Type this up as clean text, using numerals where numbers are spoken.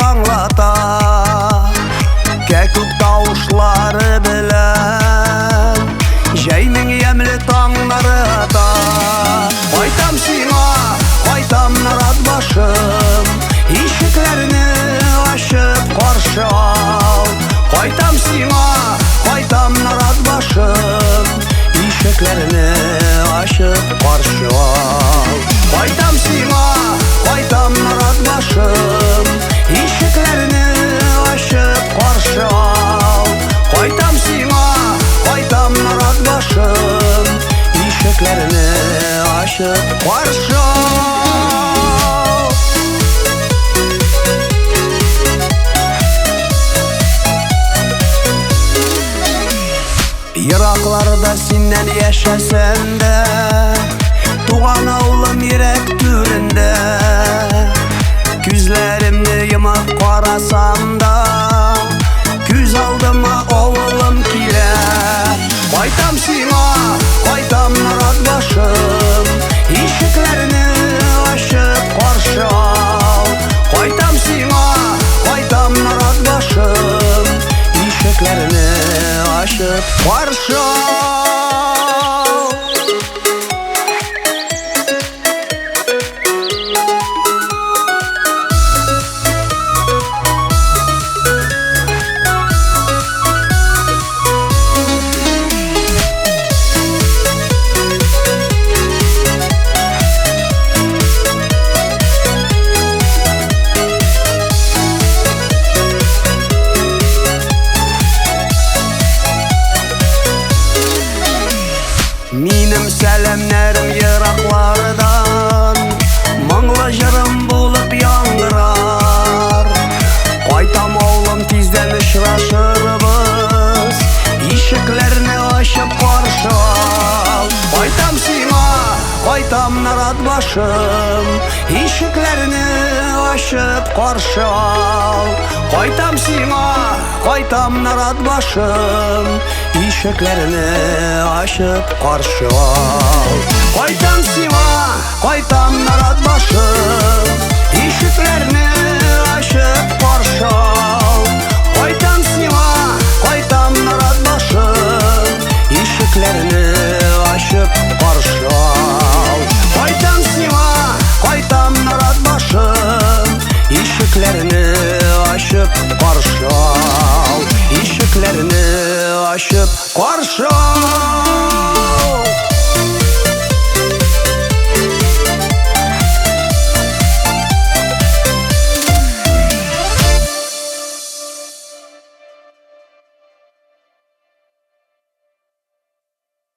аңлата, кәкүк тауышлары белән җәйнең ямьле таңнары ата. Кайтам сиңа, кайтам нарат башым, ишекләрне ачып каршы ал. Кайтам сиңа, кайтам нарат башым, ишекләрне ачып каршы ал. Кайтам сиңа, кайтам нарат башым, ишекләрне ачып каршы ал. Кайтам сиңа, кайтам нарат башым, ишекләрне ачып каршы ал. Еракларда синнән яшәсәм дә, туган авылым йөрәк түрендә. Күзләремне йомып карасам да, күз алдыма авылым килә. Кайтам сиңа, кайтам нарат башым, ишекләрне ачып каршы ал. Кайтам сиңа, кайтам нарат башым, ишекләрне ачып каршы ал. Минем сәламнәрем ераклардан, моңлы җырым булып яңгырар. Кайтам авылым, тиздән очрашырбыз, ишекләрне ачып каршы ал. Кайтам сиңа, кайтам нарат башым, ишекләрне ачып каршы ал. Кайтам сиңа, кайтам нарат башым, ишекләрне ачып каршы ал. Кайтам сиңа, кайтам нарат башым, ишекләрне ачып каршы ал. Кайтам сиңа, кайтам нарат башым, ишекләрне ачып каршы ал. Кайтам сиңа, кайтам нарат башым, ишекләрне ачып каршы ал. Ишекләрне ачып каршы ал.